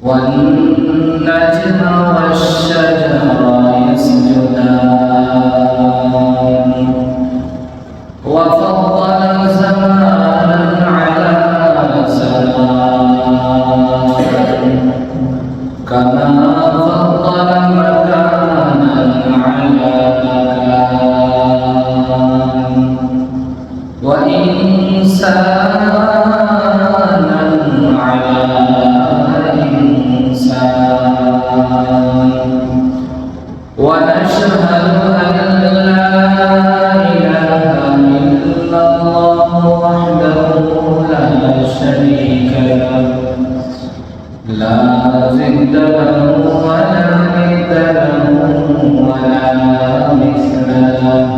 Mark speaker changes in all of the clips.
Speaker 1: والنجم والشجر يسجدان وفضل زمانا على زمان كما فضل مكانا على مكان وإنسانا على ونشهد أن لا إله إلا الله وحده لا شريك له لا ضد له ولا ند له ولا مثل له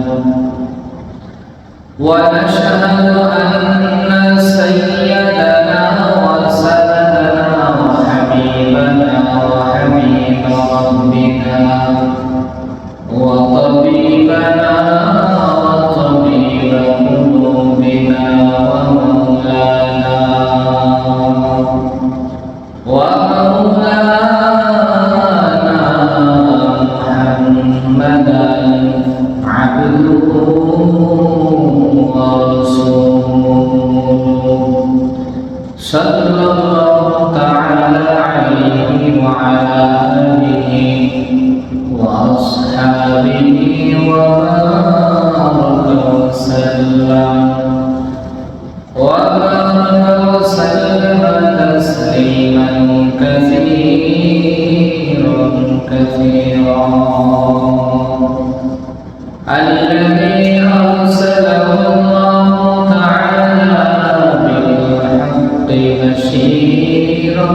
Speaker 1: ونشهد أن سيدنا وسندنا وحبيبنا وحبيب ربنا وطبيبنا وطبيب قلوبنا ومولانا محمدا عبده ورسوله صلى الله تعالى عليه وعلى آله وأصحابه وبارك وسلم تسليما كثيرا الذي أرسله الله تعالى بالحق بشيرا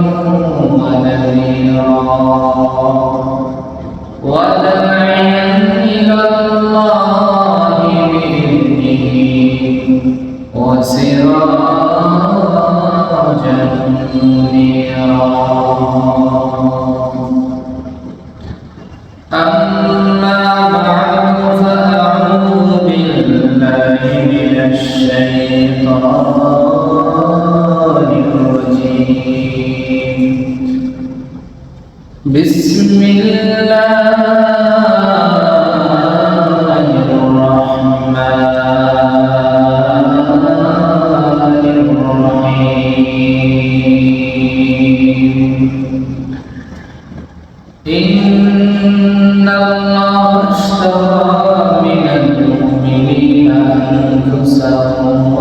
Speaker 1: ونذيرا وداعيا إلى الله بإذنه وسراجا منيرا أما بعد فأعوذ بالله من الشيطان الرجيم بسم الله الرحمن الرحيم إن الله اشترى من المؤمنين أنفسهم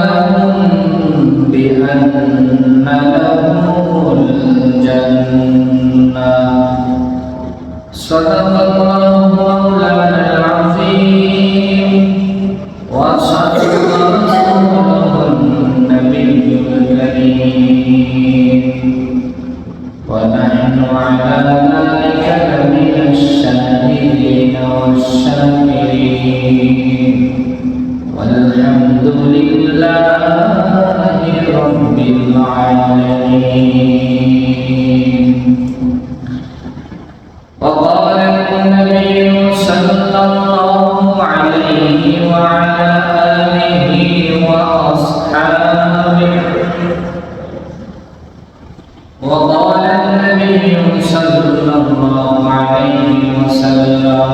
Speaker 1: وأموالهم بأن لهم الجنة صدق الله مولانا العظيم وصدق رسوله النبي الكريم ونحن على ذلك لمن الشاهدين والشاكرين والحمد لله رب العالمين. وقال النبي صلى الله عليه وعلى آله وأصحابه وقال النبي صلى الله عليه وسلم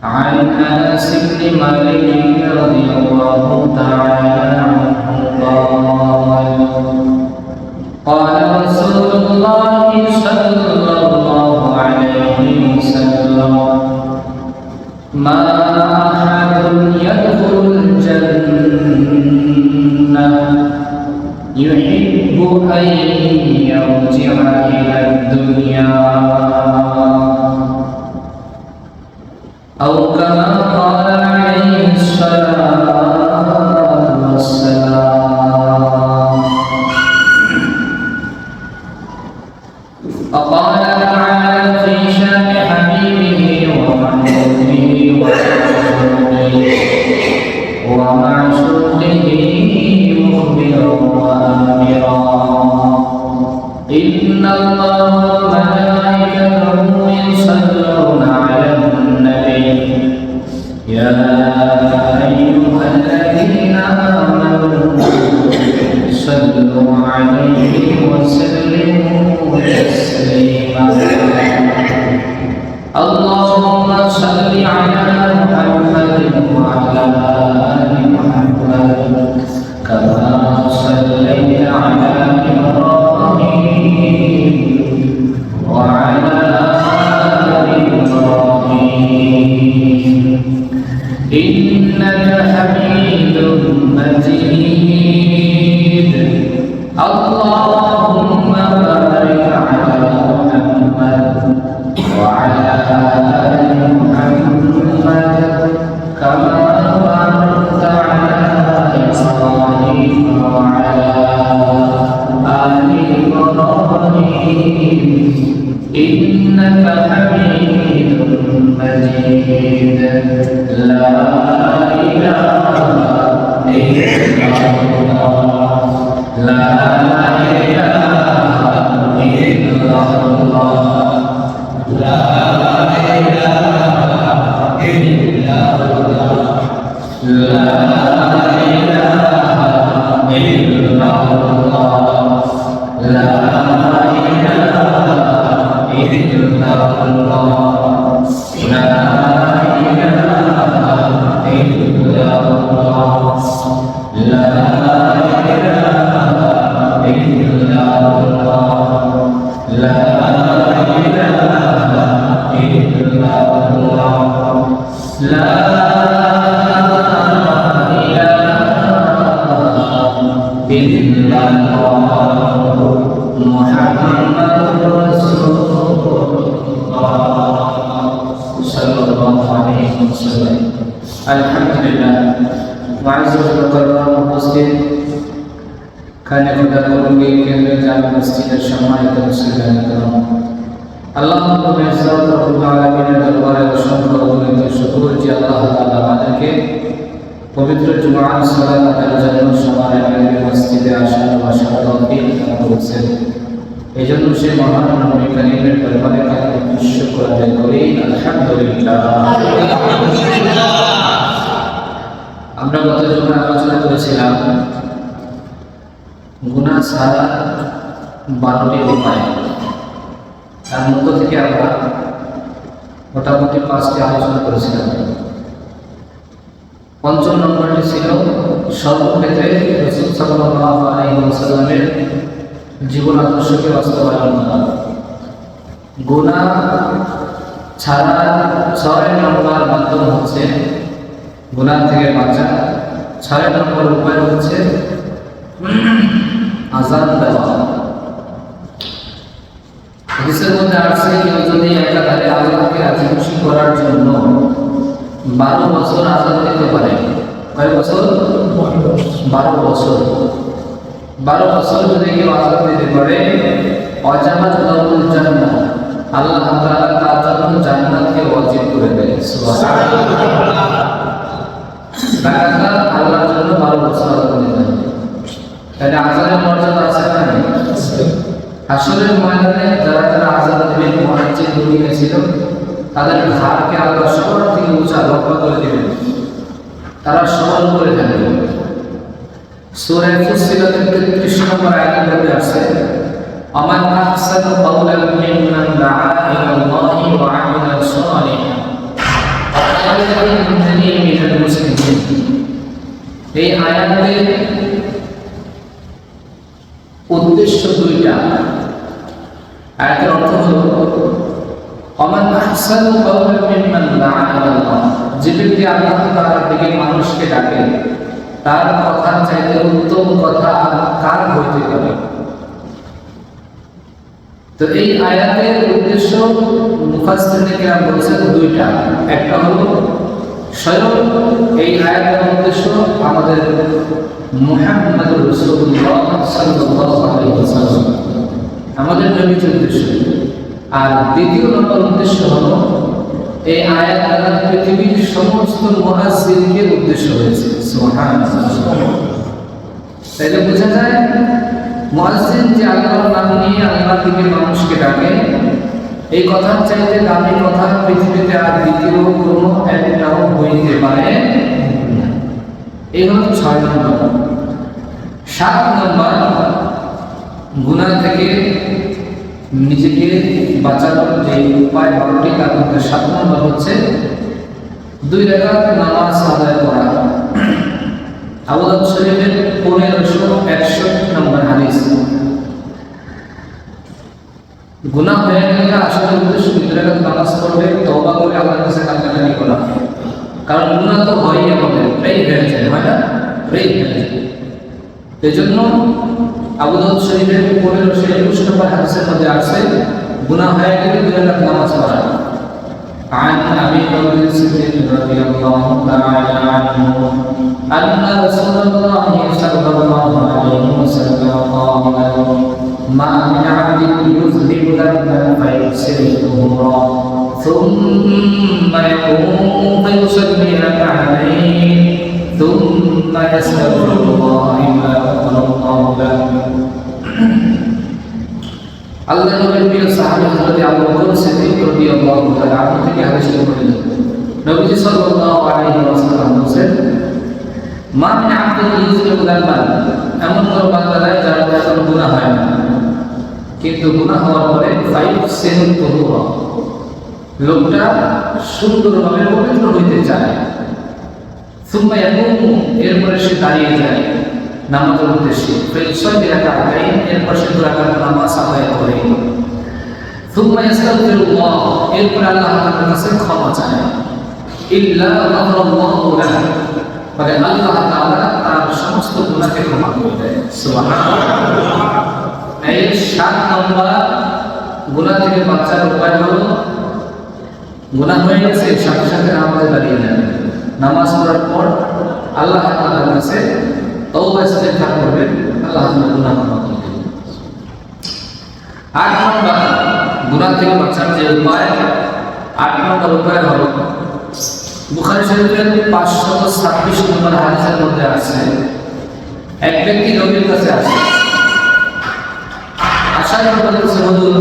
Speaker 1: عن أنس بن مالك رضي الله تعالى عنه قال رسول الله صلى الله عليه وسلم ما أحد يدخل الجنة يحب أن يرجع إلى الدنيا أو كما قال عليه الصلاة والسلام. فقال تعالى في شأن حبيبه ومحبوبه ومعشوقه مخبرا وآمرا إن الله وملائكته يصلون على النبي يا أيها الذين آمنوا صلوا عليه وسلموا تسليما اللهم صل على محمد وعلى آل محمد كما صليت على إبراهيم وعلى آل إبراهيم إنك حميد مجيد اللهم بارك على محمد وعلى آل محمد كما باركت على إبراهيم وعلى آل إبراهيم إنك حميد مجيد لا إله إلا الله لا إله إلا الله لا إله إلا الله لا إله إلا الله لا إله إلا الله لا إله إلا الله لا إله إلا الله لا إله إلا الله لا إله إلا الله محمد رسول الله صلى الله عليه وسلم الحمد لله معزز الكرام উপস্থিত খানে খুদা করুঙ্গি কেন্দ্রে জামে মসজিদের সম্মানিত মুসলিম کرام আল্লাহ রব্বুল ইজ্জত রব্বুল আলামিনের দরবারে অসংখ্য অগণিত শুকর যে আল্লাহ তাআলা আমাদেরকে পবিত্র জুমার সালাত আদায়ের জন্য সবার আগে মসজিদে আসার বসার তৌফিক দান করেছেন। এজন্য সে মহান নবী কারীমের দরবারে কাছে শুকর আদায় করি আলহামদুলিল্লাহ। আমরা গত জুমায় আলোচনা করেছিলাম গুনাহ ছাড়া 12টি উপায়, তার মধ্য থেকে আমরা মোটামুটি 5টি আলোচনা করেছিলাম। পঞ্চম নম্বরটি ছিল সর্বক্ষেত্রে রাসূল সাল্লাল্লাহু আলাইহি ওয়াসাল্লামের জীবন আদর্শকে বাস্তবায়ন করা। গুনাহ ছাড়া 6 নম্বর মাধ্যম হচ্ছে গুনাহ থেকে বাঁচা। 6 নম্বর উপায় হচ্ছে আযান দেওয়া। হাদিসের মধ্যে আছে কেউ যদি একাধারে আল্লাহকে রাজি খুশি করার জন্য 12 বছর আযান দিতে পারে। কয় বছর? 12 বছর। 12 বছর যদি কেউ আযান দিতে পারে ওয়াজাবাত লাহুল জান্নাহ, আল্লাহ তাআলা তার জন্য জান্নাতকে ওয়াজিব করে দেয়। সুবহানাল্লাহ। লাগাতার আল্লাহর জন্য 12 বছর আযান দিতে হবে। তাহলে আযানের মর্যাদা আছে না? হাসরের ময়দানে যারা যারা আযান দিবেন মুয়াজ্জিন দুনিয়া ছিল তাদের ঘাড়কে আল্লাহ সবার থেকে উঁচা লম্বা করে দিবেন, তারা সমান করে থাকবে। সূরা ফুসসিলাতের 33 নম্বর আয়াতের মধ্যে আছে আমান আহসানু কাওলান মিম্মান দাআ ইলাল্লাহি ওয়া আমিলা সালিহান ওয়া ক্বালা ইন্নানি মিনাল মুসলিমিন। এই আয়াতের উদ্দেশ্য দুইটা। আয়াতের অর্থ হলো আমান আহসানু কাওলান মিম্মান দাআ ইলাল্লাহ, যে ব্যক্তি আল্লাহ তাআলার দিকে মানুষকে ডাকে তার কথার চাইতে উত্তম কথা কার হইতে পারে। তো এই আয়াতের উদ্দেশ্য মুফাসসিরিনে কেরাম বলেছেন দুইটা। একটা হলো স্বয়ং এই আয়াতের উদ্দেশ্য আমাদের মুহাম্মদুর রাসূলুল্লাহ সাল্লাল্লাহু আলাইহি ওয়াসাল্লাম, আমাদের নবীর উদ্দেশ্য। আর দ্বিতীয় নম্বর উদ্দেশ্য হলো এই আয়াত দ্বারা পৃথিবীর সমস্ত মুহাজ্জিরকে উদ্দেশ্য হয়েছে। সুবহানাল্লাহ। তাইলে বোঝা যায় মুয়াজ্জিন যে আল্লাহর নাম নিয়ে আল্লাহর দিকে মানুষকে ডাকে, এই কথার চাইতে দামি কথা পৃথিবীতে আর দ্বিতীয় কোনো একটাও হইতে পারে এই হলো 6 নম্বর। 7 নম্বর গুনাহ থেকে নিজেকে বাঁচানোর যে উপায় 12টি, তার মধ্যে 7 নম্বর হচ্ছে 2 রাকাত নামাজ আদায় করা। আবু দাউদ শরীফের 1561 নম্বর হাদিস। গুনাহ হয়ে গেলে আসলে উদ্দেশ্য 2 রাকাত নামাজ পড়বে, তওবা করে আল্লাহর কাছে কান্নাকাটি করা। কারণ গুনাহ তো হয়ই, আমাদের প্রায় হয়ে যায়, হয় না? প্রায় হয়ে যায়। এজন্য আবু দাউদ শরীফের 1521 নম্বর হাদিসের মধ্যে আছে গুনাহ হয়ে গেলে 2 রাকাত নামাজ পড়া। عن أبي بكر الصديق رضي الله تعالى عنه أن رسول الله صلى الله عليه وسلم قال ما من عبد يذنب ذنبا فيغسله ثم يقوم فيصلي ركعتين ثم يستغفر الله إلا غفر الله له. আল্লাহ নবীর প্রিয় সাহাবী হযরত আবু বকর সিদ্দিক রাদিয়াল্লাহু তাআলা আনহু থেকে হাদিসটি বর্ণিত। নবীজি সাল্লাল্লাহু আলাইহি ওয়াসাল্লাম বলেন, মা মিন আবদিন ইউযনিবু যানবান, এমন কোন বান্দা নাই যার কোনো গুনাহ হয় না, কিন্তু গুনাহ হওয়ার পরে ফায়ুহসিনু তুহুরা, লোকটা সুন্দরভাবে পবিত্র হইতে চায়। সুম্মা ইয়াকুমু, এরপরে সে দাঁড়িয়ে যায় নামাজের উদ্দেশ্যে। ফায়ুসাল্লি রাকাতাইন, এরপর সে 2 রাকাত নামাজ আদায় করে। সুম্মা ইয়াস্তাগফিরুল্লাহ, এরপর আল্লাহ তাআলার কাছে ক্ষমা চায়। ইল্লা গাফারাল্লাহু লাহু, মানে আল্লাহ তাআলা তার সমস্ত গুনাহকে ক্ষমা করে দেয়। সুবহানাল্লাহ। এই 7 নম্বর গুনাহ থেকে বাঁচার উপায় হলো, গুনাহ হয়ে গেছে সাথে সাথে নামাজে দাঁড়িয়ে যাবে। নামাজ পড়ার পর আল্লাহ তাআলার কাছে তওবা ইস্তেগফার করবেন, আল্লাহ আপনার গুনাহ ক্ষমা করে দেবেন। 8 নম্বর গুনাহ থেকে বাঁচার যে উপায়, 8 নম্বর উপায় হলো বুখারী শরীফের 526 নম্বর হাদিসের মধ্যে আছে, এক ব্যক্তি নবীর কাছে আসে, আসার পর বলছে, হুজুর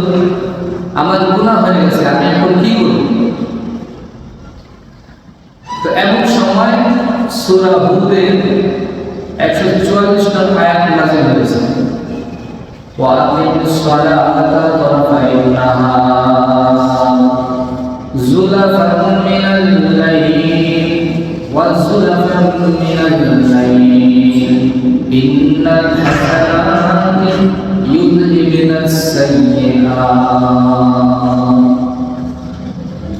Speaker 1: আমার গুনাহ হয়ে গেছে, আমি এখন কি করব? তো এমন সময় সূরা হুদের 144 নম্বর আয়াত নাযিল হয়েছে, ওয়া আকিমিস সালাতা তারাফাইন নাহার যুলাফান মিনাল লাইল ওয়া যুলাফান মিনাল লাইল ইন্নাল হাসানাতি ইউযহিবুনাস সাইয়্যাত।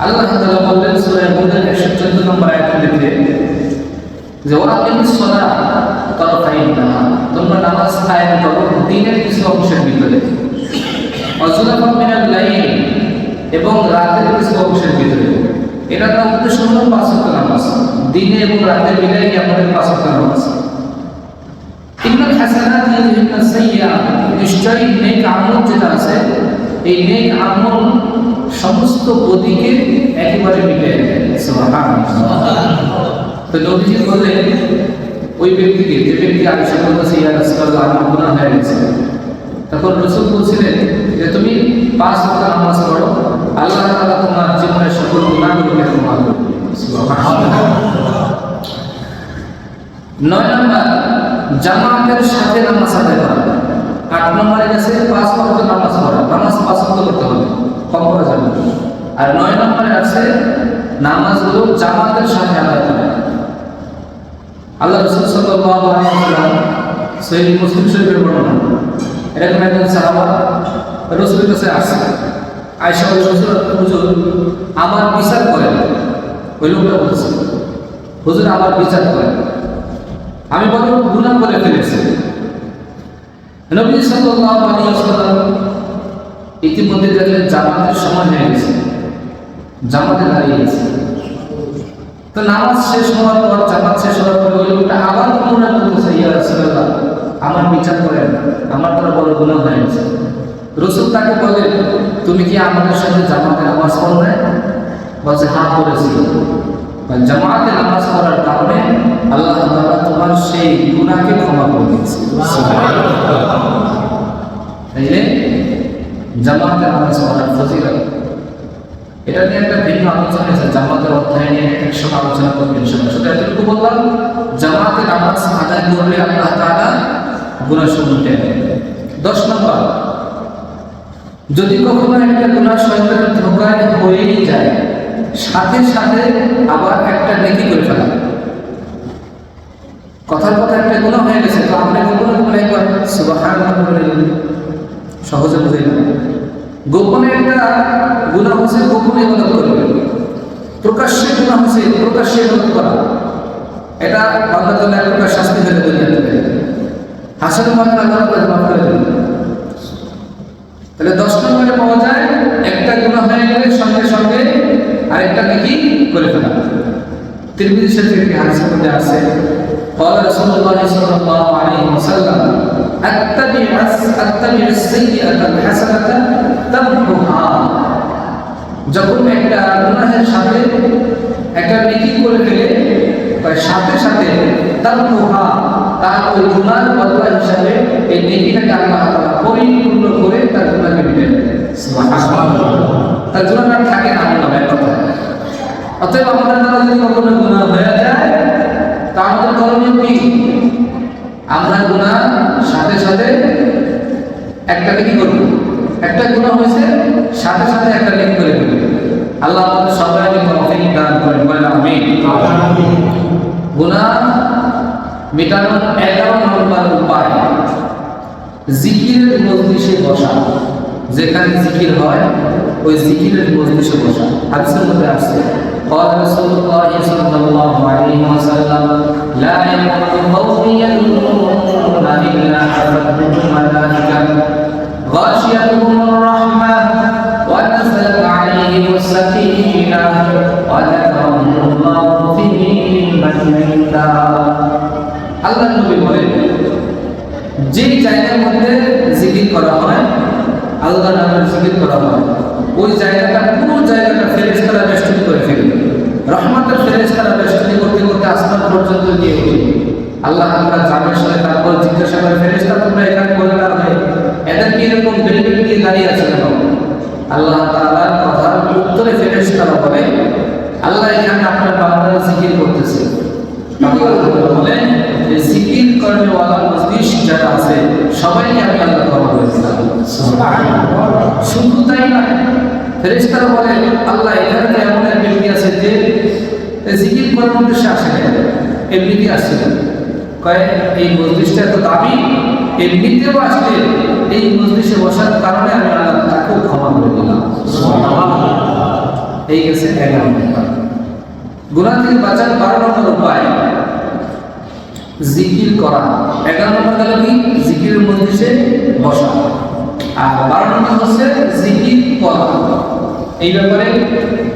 Speaker 1: আল্লাহ তাআলা বলেন সূরা হুদের 114 নম্বর আয়াতের মধ্যে যে ওয়া আকিমিস সালাতা তারাফাইন নাহার, তোমরা নামাজ কায়েম করো দিনের কিছু অংশের ভিতরে, ওয়া যুলাফান মিনাল লাইল, এবং রাতের কিছু অংশের ভিতরে। এটা তার উদ্দেশ্য হলো 5 ওয়াক্ত নামাজ, দিনে এবং রাতে মিলাই আমাদের 5 ওয়াক্ত নামাজ। ইন্নাল হাসানাতি ইউযহিবুনাস সাইয়্যাত, নিশ্চয়ই নেক আমল যেটা আছে, এই নেক আমল সমস্ত বদিকে একেবারে মিটিয়ে দেয়। সুবহানাল্লাহ। তো নবীজি বললেন ওই ব্যক্তিকে, যে ব্যক্তি আয়েশা বলতেছে, ইয়া রাসূলুল্লাহ আমার গুনাহ হয়ে গেছে, তখন রাসূল বলছিলেন যে তুমি 5 ওয়াক্ত নামাজ পড়ো, আল্লাহ তাআলা তোমার জীবনের সকল গুনাহগুলোকে ক্ষমা করে দিবেন। সুবহানাল্লাহ। 9 নম্বর জামাতের সাথে নামাজ আদায় করা। 8 নম্বরে গেছে 5 ওয়াক্ত নামাজ পড়া, নামাজ 5 ওয়াক্ত করতে হবে, কম করা যাবে না। আর 9 নম্বরে আছে নামাজগুলো জামাতের সাথে আদায় করা। আল্লাহ রাসূল সাল্লাল্লাহু আলাইহি ওয়াসাল্লাম সহিহ মুসলিম শরীফের বর্ণনা, এরকম একজন সাহাবা রাসূলের কাছে আসে, আয়েশা বলেন, হুজুর আমার বিচার করেন। ওই লোকটা বলছে, হুজুর আমার বিচার করেন, আমি বড় গুনাহ করে ফেলেছি। নবী সাল্লাল্লাহু আলাইহি ওয়াসাল্লাম ইতিমধ্যে দেখলেন জামাতের সময় হয়ে গেছে, জামাতে দাঁড়িয়ে গেছে। তো নামাজ শেষ হওয়ার পর, জামাত শেষ হওয়ার পর ওই লোকটা আবার পুনরায় বলতেছে, ইয়া রাসূলুল্লাহ আমার বিচার করেন, আমার দ্বারা বড় গুনাহ হয়ে গেছে। রাসূল তাকে বলেন, তুমি কি আমাদের সাথে জামাতে নামাজ পড়বে? বলছে, হ্যাঁ পড়েছি। জামাতে নামাজ পড়ার কারণে আল্লাহ তাআলা তোমার সেই গুনাহকে ক্ষমা করে দিয়েছে। তাইলে জামাতে নামাজ পড়ার ফজিলত, এটা নিয়ে একটা ভিন্ন আলোচনা আছে, জামাতের অধ্যায় নিয়ে একসময় আলোচনা করবেন। শুধু এতটুকু বললাম, জামাতে নামাজ গুনাহ করলে আল্লাহ তাআলা গুনাহ সমূহ টেনে। 10 নম্বর, যদি কখনো একটা গুনাহ শয়তানের ধোঁকায় হয়েই যায়, সাথে সাথে আবার একটা নেকি করে ফেলা। কথার কথা একটা গুনাহ হয়ে গেছে, তো আপনি গোপনে একবার সুবহানাল্লাহ বললেন, সহজে বুঝে না। গোপনে একটা গুনাহ হচ্ছে, গোপনে ইবাদত করবেন। প্রকাশ্যে গুনাহ হচ্ছে, প্রকাশ্যে ইবাদত করা, এটা বান্দার জন্য এক প্রকার শাস্তি হয়ে দুনিয়াতে। হাসান মাত্রা আল্লাহ মাফ করে দেবেন। তাহলে 10 নম্বরে পাওয়া যায় একটা গুনাহ হয়ে গেলে সঙ্গে সঙ্গে আরেকটা নেকি করে ফেলা। তিরমিজি শরীফের একটি হাদিসের মধ্যে আছে, قال رسول الله صلى الله عليه وسلم اتبع السيئة الحسنة تمحها। যখন একটা গুনাহের সাথে একটা নেকি করে ফেলে, তার সাথে সাথে তামহুহা, তার ওই গুনার বদলা হিসাবে এই নেকিটাকে আল্লাহ তাআলা পরিপূর্ণ করে তার গুনাহকে মিটিয়ে দেন। সুবহানাল্লাহ। তার গুনাহ থাকে না বলে কথা। অতএব আমাদের দ্বারা যদি কখনো গুনাহ হয়ে যায়, তা আমাদের করণীয় কি? আমরা গুনাহ সাথে সাথে একটা নেকি করব। একটা গুনাহ হয়েছে, সাথে সাথে একটা নেকি করে ফেলব। আল্লাহ আমাদের সবাইকে তৌফিক দান করেন, বলেন আমিন। গুনাহ মেটানোর 11 নম্বর উপায় জিকিরের মজলিসে বসা। যেখানে জিকির হয় ওই জিকিরের মজলিসে বসা। হাদিসের মধ্যে আছে, قال رسول الله صلى الله عليه وسلم لا يكون قوم يذكرون إلا حفتهم الملائكة غاشيتهم الرحمة ونزلت عليهم السكينة وذكرهم الله في من عنده। আল্লাহ নবী বলেন, যে জায়গার মধ্যে জিকির করা হয়, আল্লাহ নামের জিকির করা হয়, ওই জায়গাটা, পুরো জায়গাটা ফেরেশতারা বেষ্টনী করে ফেলে। রহমতের ফেরেশতারা বেষ্টনী করতে করতে আসমান পর্যন্ত গিয়ে ওঠে। আল্লাহ তাআলা জামের সাথে তারপর জিজ্ঞাসা করে, ফেরেশতা তোমরা এখানে বলে না ভাই, এদেরকে এরকম বেলবেল দিয়ে দাঁড়িয়ে আছে কেন? আল্লাহ তাআলার কথার উত্তরে ফেরেশতারা বলে, আল্লাহ এখানে আপনার বান্দারা জিকির করতেছে। বলেন যে জিকির করনে ওয়ালা মজলিস যারা আছে সবাইকে আমি আল্লাহ ক্ষমা করে দিলাম। সুবহানাল্লাহ। শুধু তাই না, ফেরেশতারা বলে, আল্লাহ এখানে এমন এক ব্যক্তি আছে যে জিকির করার উদ্দেশ্যে আসে না, এমনিতে আসছে না। কয় এই মজলিসটা এত দামি, এমনিতেও আসলে এই মজলিসে বসার কারণে আমি আল্লাহ তাকেও ক্ষমা করে দিলাম। সুবহানাল্লাহ। এই গেছে 11 নম্বর। গুনাহ থেকে বাঁচার 12 নম্বর উপায় জিকির করা। 11 নম্বর গেল কি? জিকিরের মজলিসে বসা। আর 12 নম্বর হচ্ছে জিকির করা। এই ব্যাপারে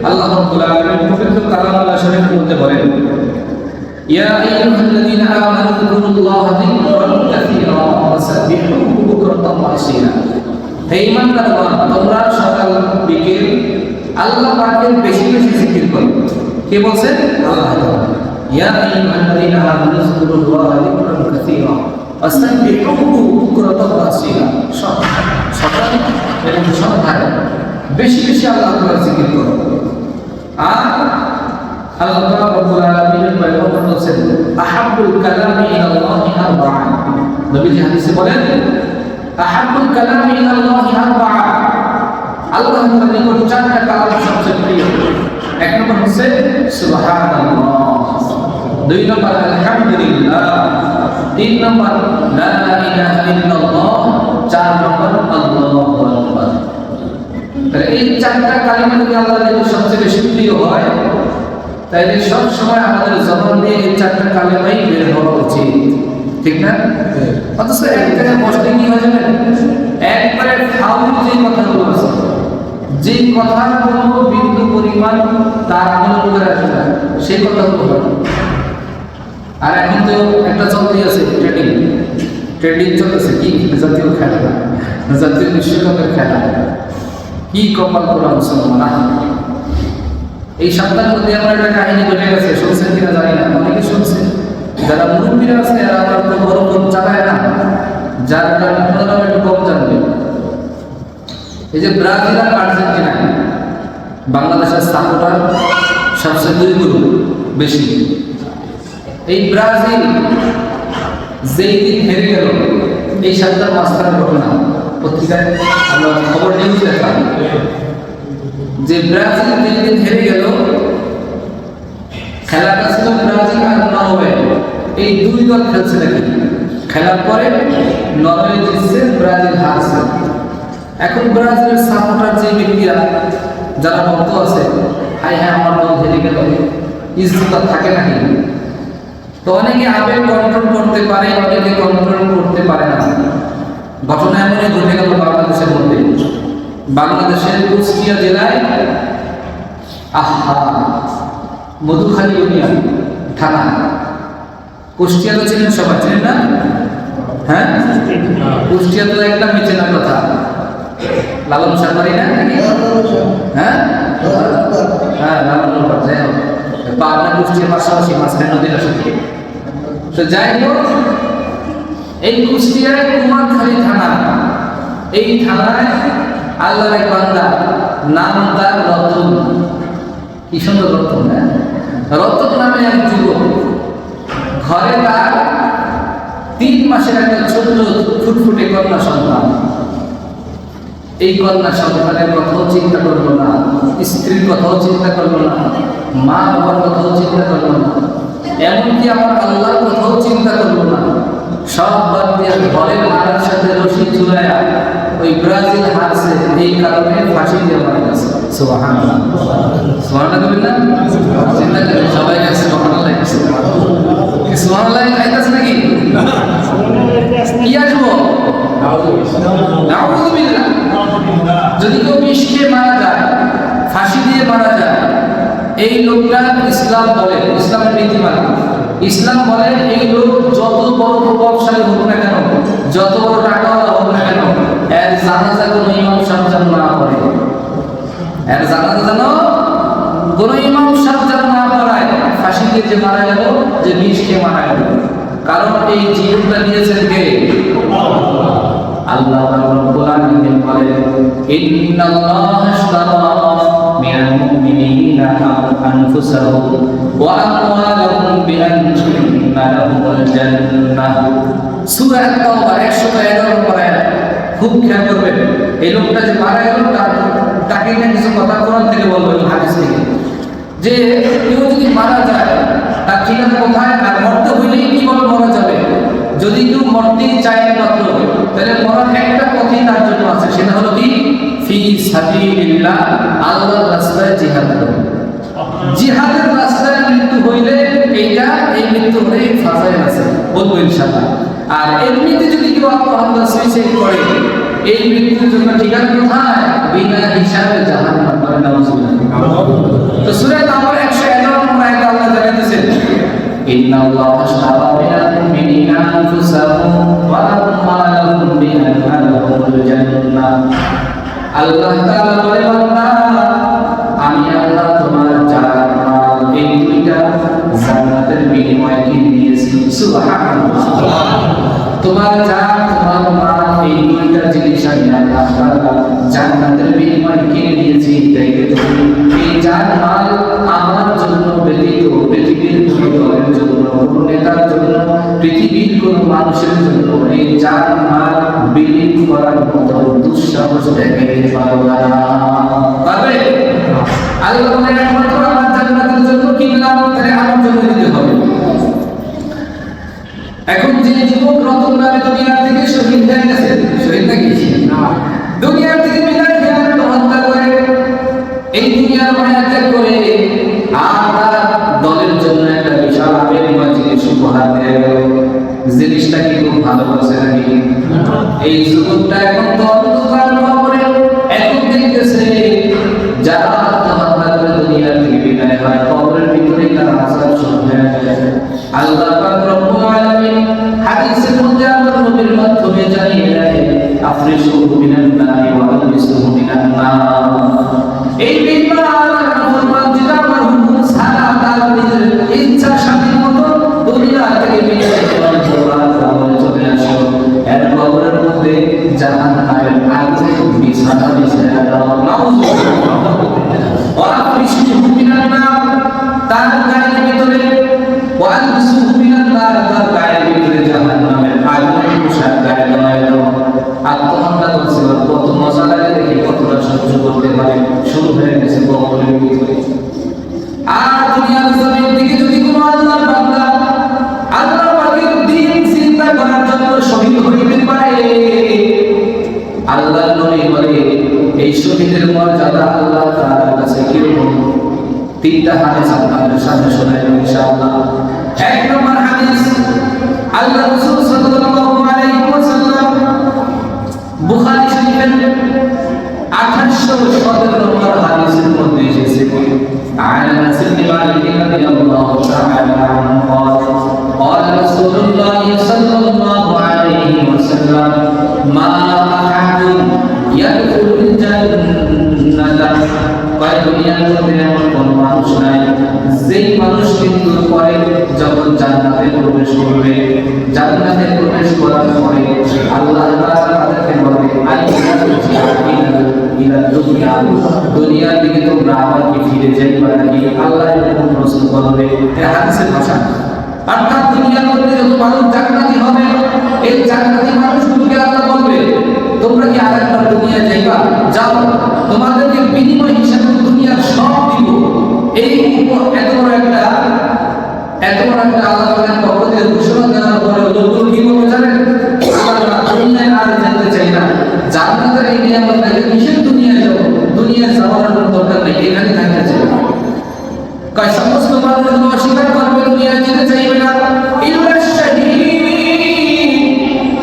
Speaker 1: আল্লাহ রাব্বুল আলামিন পবিত্র কালামুল্লাহ শরীফের মধ্যে বলেন, ইয়া আইয়ুহাল্লাযীনা আমানু যিকুরুল্লাহা যিকরান কাসীরা ওয়াসাব্বিহুহু বুকরাতান ওয়া আসীলা। হে ঈমানদারগণ, তোমরা সকাল বিকেল আল্লাহ পাকের বেশি বেশি জিকির করো। কে বলছেন? আল্লাহ তাআলা। ইয়া আইয়ুহাল্লাযীনা আমানু যিকুরুল্লাহা যিকরান কাসীরা ওয়াসাব্বিহুহু বুকরাতান ওয়া আসীলা। সকাল এবং সন্ধ্যায় বেশি বেশি আল্লাহ তাআলার জিকির করো। আর আল্লাহ রাব্বুল আলামিনের পয়গম্বর বলেছেন, আহাব্বুল কালামি ইলাল্লাহি আরবা'a। নবীজি হাদিসে বলেন, আহাব্বুল কালামি ইলাল্লাহি আরবা'a। আল্লাহ তাআলার নিকট 4টা কালাম সবচেয়ে প্রিয়। 1 নম্বর হচ্ছে সুবহানাল্লাহ, 2 নম্বর আলহামদুলিল্লাহ, 3 নম্বর লা ইলাহা ইল্লাল্লাহ, 4 নম্বর আল্লাহু আকবার। তাহলে এই 4টা কালিমা যদি আল্লাহর নিকট সবচেয়ে বেশি প্রিয় হয়, তাইলে সব সময় আমাদের জবান দিয়ে এই 4টা কালিমাই বের হওয়া উচিত, ঠিক না? অথচ এক জায়গায় বসলে কি হয়ে যাবে, একবারে ফাউল যে কথাগুলো আছে, যে কথার কোনো বিন্দু পরিমাণ তার আমলের উপরে আসে না, সেই কথাগুলো হবে। আর এখন তো একটা চলতেই আছে ট্রেডিং চলতেছে, কি জাতীয় খেলা, জাতীয় বিশ্বকাপের খেলা, কি কপাল পোড়া মুসলমান। এই সপ্তাহের মধ্যে আমার একটা কাহিনী ঘটে গেছে, শুনছেন কিনা জানি না, অনেকে শুনছে। যারা মুরব্বীরা আছে এরা আমার তো বড় কম চালায় না, যার কারণে আপনারাও একটু কম জানবে। এই যে ব্রাজিল আর আর্জেন্টিনা, বাংলাদেশের সাপোর্টার সবচেয়ে 2 গুণ বেশি। এই ব্রাজিল যেই দিন হেরে গেল, এই সপ্তাহের মাঝখানে ঘটনা পত্রিকায় আমরা খবর নিউজ দেখলাম যে ব্রাজিল যেই দিন হেরে গেল, খেলাটা ছিল ব্রাজিল আর নরওয়ে, এই দুই দল খেলছে নাকি। খেলার পরে নরওয়ে জিতছে, ব্রাজিল হারছে। এখন ব্রাজিলের সাপোর্টার যে ব্যক্তিরা যারা ভক্ত আছে, হাই হ্যাঁ আমার দল হেরে গেল, ইজ্জত থাকে নাকি। তো অনেকে আবেগ কন্ট্রোল করতে পারে, অনেকে কন্ট্রোল করতে পারে না। ঘটনা এমনই ঘটে গেল বাংলাদেশের মধ্যে। বাংলাদেশের কুষ্টিয়া জেলায় মধুখালী ইউনিয়ন থানা, কুষ্টিয়া তো ছিলেন সবাই, ছিলেন না? হ্যাঁ, কুষ্টিয়া তো একটা মিছে না কথা, লালন সাগরী না নাকি? হ্যাঁ হ্যাঁ, লালন যাই হোক, পাবনা কুষ্টিয়ার পাশাপাশি মাঝখানে নদীর সাথে। তো যাই হোক, এই কুষ্টিয়ার কুমারখালী থানা, এই থানায় আল্লাহর এক বান্দা, নাম তার রতন। কি সুন্দর রতন! রতন নামে এক যুবক, ঘরে তার 3 মাসের একটা ছোট্ট ফুটফুটে কন্যা সন্তান। এই কন্যা সন্তানের কথাও চিন্তা করলো না, স্ত্রীর কথাও চিন্তা করলো না, মা বাবার কথাও চিন্তা করলো না, এমনকি আমার আল্লাহর কথাও চিন্তা করলো না। সব বাদ দিয়ে ঘরের মারার সাথে রশি ঝুলাইয়া ওই ব্রাজিল হারছে, এই কারণে ফাঁসি দিয়ে মারা গেছে। সুবহানাল্লাহ, সুবহানাল্লাহ বলেন না? চিন্তা করেন, সবাই কাছে সুবহানাল্লাহ গেছে। কি সুবহানাল্লাহ খাইতেছে নাকি? কি আসবো? নাউযুবিল্লাহ। যদি কেউ বিষ খেয়ে মারা যায়, ফাঁসি দিয়ে মারা যায়, এই লোকটা ইসলাম বলে, ইসলামের নীতিমালা, ইসলাম বলে এই লোক যত বড় প্রভাবশালী হোক না কেন, যত বড় টাকাওয়ালা হোক না কেন, এর জানাজা কোনো ইমাম সাহেব যেন না পড়ে, এর জানাজা যেন কোনো ইমাম সাহেব যেন না পড়ায়। ফাঁসি দিয়ে যে মারা গেল, যে বিষ খেয়ে মারা গেল, কারণ এই জীবনটা দিয়েছেন কে? আল্লাহ রাব্বুল আলামিন বলেন, ইন্নাল্লাহা আশতারা মিনাল মুমিনিনা আনফুসাহুম ওয়া আমওয়ালাহুম বিআন্না লাহুমুল জান্নাহ। সূরা আত-তাওবা 111 নম্বর আয়াত। খুব খেয়াল করবেন, এই লোকটা যে মারা গেল, তাকে না কিছু কথা কোরআন থেকে বলবো, হাদিস থেকে, যে কেউ যদি মারা যায়, তার ঠিকানা কোথায়, আর মরতে হইলেই কি বলে মরা যাবে। যদি কেউ মরতেই চায় মাত্র, তাহলে মরার একটা পথই তার জন্য আছে, সেটা হলো কি? ফি সাবিলিল্লাহ, আল্লাহর রাস্তায় জিহাদ করো। জিহাদের রাস্তায় মৃত্যু হইলে এই মৃত্যু হলে ফাজাইল আছে, বলবো ইনশাআল্লাহ। আর এমনিতে যদি কেউ আত্মহত্যা, সুইসাইড করে, এই মৃত্যুর জন্য ঠিকানা কোথায়? বিনা হিসাবে জাহান্নাম। তো সূরা নাম্বার 111 নম্বর আয়াতে আল্লাহ জানাতেছেন, ইন্নাল্লাহা আশতারা মিনাল মুমিনিনা আনফুসাহুম ওয়া আমওয়ালাহুম বিআন্না লাহুমুল জান্নাহ। আল্লাহ তাআলা বলে, বান্দা, আমি আল্লাহ তোমার জান মাল এই দুইটা জান্নাতের বিনিময়ে কিনে নিয়েছি। সুবহানাল্লাহ। তোমার জান, তোমার মাল, এই দুইটা জিনিস আমি আল্লাহ তাআলা জান্নাতের বিনিময়ে কিনে নিয়েছি। তাই তুমি এই জান মাল আমার জন্য ব্যতীত, পৃথিবীর কোনো দলের জন্য, কোনো নেতার জন্য, পৃথিবীর কোনো মানুষের জন্য এই জান মাল বিলীন করার মতো দুঃসাহস দেখাতে পারবে না। পারবে? আল্লাহ বলেন, একমাত্র আমার জান্নাতের জন্য কিনলাম, তাহলে আমার জন্য দিতে হবে। এখন যে যুবক রতন নামে দুনিয়া থেকে শহীদ হয়ে গেছে, শহীদ নাকি না, দুনিয়া থেকে বিদায় নিয়ে আত্মহত্যা করে, এই দুনিয়ার মায়া ত্যাগ করে, আর তার দলের জন্য একটা বিশাল আবেগময় জিনিস উপহার দেয়া গেল। জিনিসটা কি খুব ভালোবাসে নাকি? এই যুবকটা এখন তো অন্ধকার কবরে, এখন দেখতেছে যারা আত্মহত্যা করে দুনিয়া থেকে বিদায় হয়, কবরের ভিতরে তার আযাব শুরু হয়ে যায়। আল্লাহ পাক রব্বুল আলামিন হাদিসের মধ্যে আমার নবীর মাধ্যমে জানিয়ে দেয়, আফরিসু মিনান নারি ওয়া আলবিসুহু মিনান নার। এই বিমান আল্লাহর ফরমান, যেটা আমার হুকুম ছাড়া তার নিজের ইচ্ছা স্বাধীন মতো দুনিয়া থেকে বিদায় হওয়ার জন্য চলে আসো, এর কবরের মধ্যে জাহান্নামের আগুনে বিছানা বিছায়া দাও। নাউযুবিল্লাহ। ওয়া আফরিসু মিনান নার, তার গায়ের ভিতরে, ওয়া আলবিসুহু মিনান নার, তার গায়ের ভিতরে জাহান্নাম এই শহীদের মর্যাদা আল্লাহ তাআলার কাছে কিরকম? তিনটা হাদিস আপনাদের সামনে শোনাবো ইনশাআল্লাহ। এক নম্বর হাদিস, আল্লাহ রাসূল সাল্লাল্লাহু আলাইহি ওয়াসাল্লাম বুখারী শরীফের 817 নম্বর হাদিসের মধ্যে এসেছে, عن انس بن مالك رضي الله تعالى عنه قال قال رسول الله صلى الله عليه وسلم ما احد يدخل الجنه দুনিয়ার মধ্যে এমন কোন মানুষ নাই যেই মানুষ কিন্তু পরে যখন জান্নাতে প্রবেশ করবে, জান্নাতে প্রবেশ করার পরে আল্লাহ তাআলা তাদেরকে বলবে ইলা দুনিয়া, দুনিয়ার দিকে তোমরা আবার কি ফিরে যাইবা নাকি? আল্লাহ এরকম প্রশ্ন করবে। এই হাদিসের ভাষা, অর্থাৎ দুনিয়ার মধ্যে যত মানুষ জান্নাতি হবে, এই জান্নাতি মানুষগুলোকে আল্লাহ বলবে তোমরা কি আরেকবার দুনিয়া যাইবা? যাও, তোমাদেরকে বিনিময় হিসেবে দুনিয়ার সব দিব। এই এত বড় একটা আল্লাহ তাআলার পক্ষ থেকে ঘোষণা দেওয়ার পরে লোকজন কি বলবে জানেন? আমরা দুনিয়ায় আর যেতে চাই না, জান্নাতের এই নিয়ামতটাকে কিসের দুনিয়ায় যাব? দুনিয়ায় যাওয়ার দরকার নেই, এখানে থাকতে চাই। কয় সমস্ত মানুষ অস্বীকার করবে, দুনিয়ায় যেতে চাইবে না, ইল্লা শাহীদ।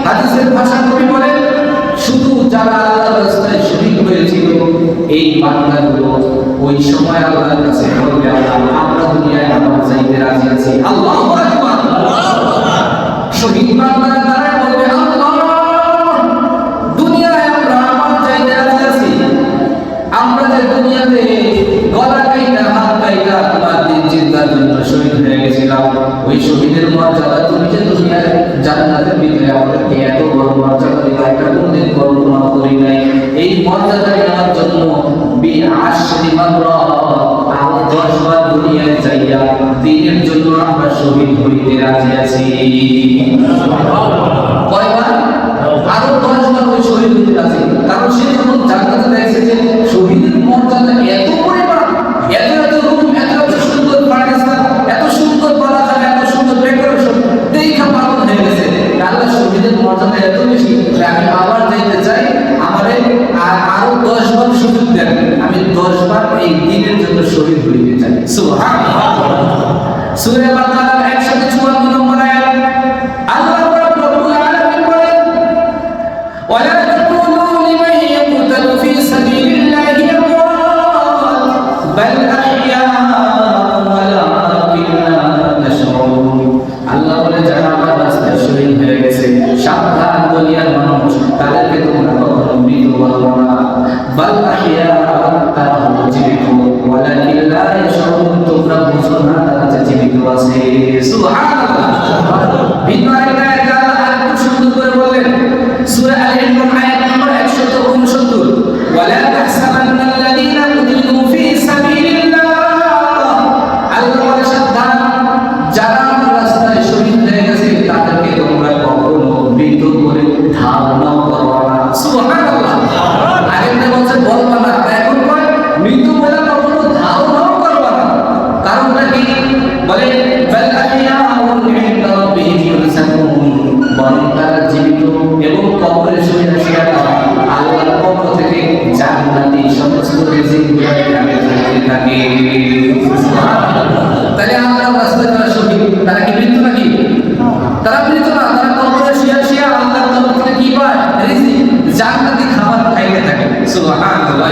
Speaker 1: হাদিসের ভাষা কবি বলেন শুধু যারা আল্লাহর রাস্তায় শহীদ হয়েছিল এই বান্দাগুলো ওই সময় আল্লাহর কাছে বলবে আল্লাহ আমরা দুনিয়ায় আবার যাইতে রাজি আছি। আল্লাহু আকবার। শহীদ বান্দারা তারা বলবে আল্লাহ দুনিয়ায় আমরা আবার যাইতে রাজি আছি। আমরা যে দুনিয়াতে গলা কাইটা হাত কাইটা তোমার দিন চিন্তার জন্য শহীদ হয়ে গেছিলাম, ওই শহীদের মর্যাদা তুমি যে দুনিয়ার জান্নাতের ভিতরে আমাদেরকে এত বড় মর্যাদা দিলা, এটা কোনদিন কল্পনা করি নাই। এই মর্যাদা নেওয়ার জন্য বিআশরি মাররা 10 বার দুনিয়ায় যাইয়া দ্বীনের জন্য আমরা শহীদ হইতে রাজি আছি। কয়বার? আরো 10 বার ওই শহীদ হইতে রাজি। কারণ সে যখন জান্নাতে দেখছে যে শহীদের মর্যাদা এত পরিমাণ, এত রূপ, এত সুন্দর ফার্নিচার, এত সুন্দর বালাখানা, এত সুন্দর ডেকোরেশন, দেখা পাগল হয়ে গেছে। আল্লাহ শহীদের মর্যাদা এত বেশি, আমি আবার যাইতে চাই, আমারে আরো 10 বার সুযোগ দেন, আমি 10 বার এই দ্বীনের জন্য শহীদ হইতে চাই। সুবহানাল্লাহ। সূরা বাকারার 154 নম্বর আয়াত, আল্লাহ রাব্বুল আলামিন বলেন ওয়ালা তাকুলু লিমান ইয়াকতালু ফি সাবিলিল্লাহি আমওয়াত বাল আহইয়াউ ওয়ালাকিন লা তাশউরুন। আল্লাহ বলে যারা আমার রাস্তায় শহীদ হয়ে গেছে, সাবধান দুনিয়ার মানুষ, তাদেরকে তোমরা কখনো মৃত বলবো না। বাল আহইয়াউ, তারা হলো জীবিত, ওয়ালাকিন লা তাশউরুন, তোমরা বুঝো না তারা যে জীবিত আছে। সুবহানাল্লাহ। ভিন্ন আরেকটা আয়াত আল্লাহ আরেকটু সুন্দর করে বলেন, সূরা আলে ইমরান আয়াত নম্বর 169, ওয়ালা তাহসাবান্নাল্লাযীনা কুতিলু ফি সাবিলিল্লাহ। আল্লাহ বলে সাবধান, যারা আমার রাস্তায় শহীদ হয়ে গেছে তাদেরকে তোমরা কখনো মৃত বলে ধারণা করবা না। সুবহানাল্লাহ। আরেকটা বলছে বলবা না, এখন কয় মৃত বলে কখনো ধারণাও করবা না। কারণটা কি? বলে বাল আহইয়াউন ইনদা রাব্বিহিম ইউরযাকুন, বরং তারা জীবিত এবং কবরে শুয়ে শুয়ে আল্লাহর পক্ষ থেকে জান্নাতি সমস্ত রিজিকগুলো তাদের কাছে থাকে। তাহলে আল্লাহর রাস্তায় যারা শহীদ তারা কি মৃত নাকি? তারা মৃত না, তারা কবরে শুয়ে শুয়ে আল্লাহর তরফ থেকে কি পায়? রিজিক, জান্নাতি খাবার খাইতে থাকে। সুবহানাল্লাহ।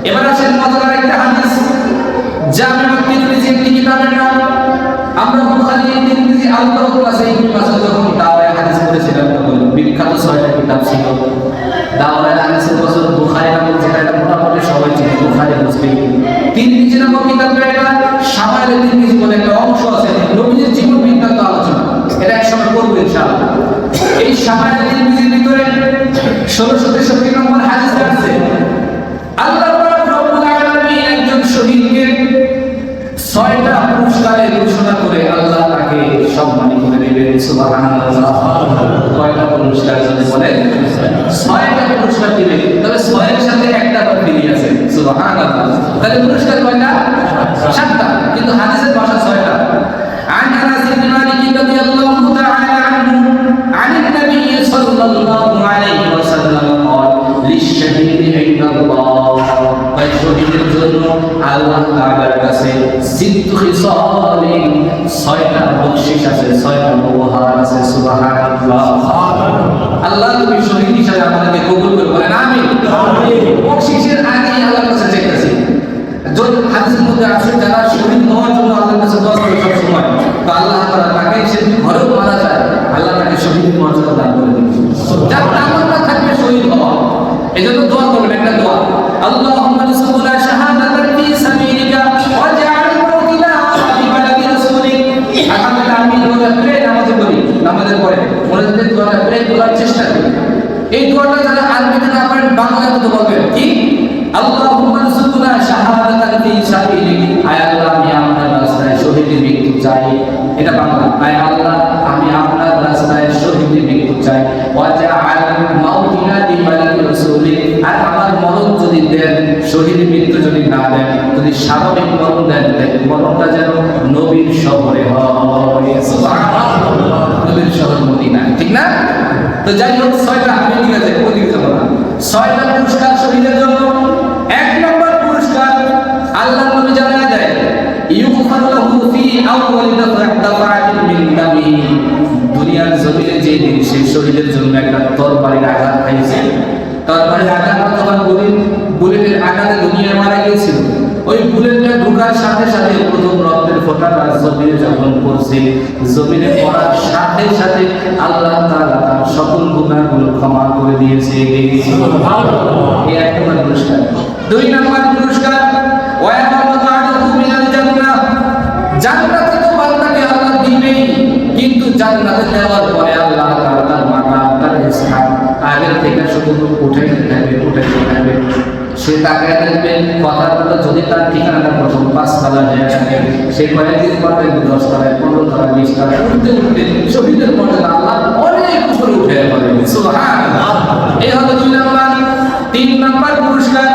Speaker 1: এবার আসেন মজাদার একটা হাদিস, জামিউত তিরমিজি একটি কিতাবের নাম। আমরা বুখারী, তিরমিজি, আল-বারাকাত আছে এই পাঁচটা যখন দাওরায়ে হাদিস পড়েছিলাম তখন বিখ্যাত 6টা কিতাব ছিল। দাওরায়ে হাদিসের বছর বুখারী নামক যেটা মোটামুটি সবাই চিনে, বুখারী, মুসলিম। তিরমিজি নামক কিতাবের একটা শামাইলে তিরমিজি বলে একটা অংশ আছে, নবীজির জীবন বৃত্তান্ত আলোচনা, এটা একসময় করব ইনশাআল্লাহ। এই শামাইলে তিরমিজির ভিতরে 1663 নম্বর হাদিস আছে, আল্লাহ রাব্বুল আলামিন একজন শহীদকে 6টা পুরস্কারের ঘোষণা করে আল্লাহ তাকে সম্মানিত করে দিবেন। সুবহানাল্লাহ। কয়টা পুরস্কার যদি বলেন? 6টা পুরস্কার দিবে, তবে 6 এর সাথে একটা বাড়তি আছে। সুবহানাল্লাহ। তাহলে পুরস্কার কয়টা? 7টা, কিন্তু হাদিসের ভাষা 6টা। عن انس بن مالك رضي الله تعالى عنه عن النبي صلى الله عليه وسلم قال للشهيد عند الله 6টা বকশিশ আছে, 6টা উপহার আছে। সুবহানাল্লাহ। আল্লাহ তুমি শহীদ হিসেবে আমাদেরকে কবুল করে বলেন আমিন। বকশিশের আগে আল্লাহর কাছে চাইতেছি। যদি হাদিসের মধ্যে আছে যারা শহীদ হওয়ার জন্য আল্লাহর কাছে দোয়া করে সব সময়, তো আল্লাহ তাআলা তাকে সে ঘরেও মারা যায়, আল্লাহ তাকে শহীদের মর্যাদা দান করে দিবেন। যার তামান্না থাকবে শহীদ হওয়া, এজন্য দোয়া করবেন একটা দোয়া, আল্লাহুম্মা রসুলুল্লাহ শাহাদাতান ফি সাবিলিকা ওয়াজআল মাউতিনা ফি বালাদি রাসূলিক। আমরা আমিন বলে প্রে নামাজে করি, নামাজের পরে মনে রাখতে দোয়াটা প্রে বলার চেষ্টা করি। এই দোয়াটা যারা আরবিতে না পারেন বাংলাতে তো বলবেন কি, আল্লাহুম্মা রসুলুল্লাহ শাহাদাতান ফি সাবিলিক। আয় আল্লাহ আমি আপনার রাস্তায় শহীদের মৃত্যু চাই, এটা বাংলা। আয় আল্লাহ আমি আপনার রাস্তায় শহীদের মৃত্যু চাই। ওয়াজআল মাউতিনা ফি বালাদি রাসূলিক। আর আমার মরণ যদি দেন, শহীদ মৃত্যু যদি না দেন, যদি স্বাভাবিক মরণ দেন, মরণটা যেন নবীর শহরে হয়। সুবহানাল্লাহ। নবীর শহর মদিনা, ঠিক না? তো যাই হোক 6টা আমি ঠিক আছে ওদিকে যাব না। 6টা পুরস্কার শহীদের জন্য। 1 নম্বর পুরস্কার আল্লাহ নবী জানায় দেয়, ইউগফার লাহু ফি আউয়ালি দাফআতিন মিন দামি। দুনিয়ার জমিনে যে দিন সে শহীদের জন্য একটা তরবারির আঘাত খাইছে, তরবারির আঘাত অথবা বুলেটের আঘাতে দুনিয়া মারা গিয়েছিল, ওই বুলেটটা ঢোকার সাথে সাথে প্রথম রক্তের ফোঁটাটা জমিনে যখন পড়ছে, জমিনে পড়ার সাথে সাথে আল্লাহ তাআলা তার সকল গুনাহগুলো ক্ষমা করে দিয়েছে। সুবহানাল্লাহ। এই 1 নম্বর পুরস্কার। 2 নম্বর পুরস্কার, ওয়া ইয়ামাদাতু মিনাল জান্নাহ। জান্নাতে তো বান্দাকে আল্লাহ দিবেই, কিন্তু জান্নাতে যাওয়ার পরে আল্লাহ তাআলা তার মাকাম, তার স্থান আগের থেকে শুধু উঠাইতে থাকবে। সে তাকায় দেখবে কথাগুলো যদি তার ঠিকানাটা প্রথম 5 তলা হয়ে থাকে, সে কয়েকদিন পর 10 তলায়, 15 তলায়, 20 তলায় উঠতে শহীদের মর্যাদা আল্লাহ অনেক উপরে উঠে পড়ে। সুবহানাল্লাহ। এই হলো 2 নম্বর। 3 নম্বর পুরস্কার,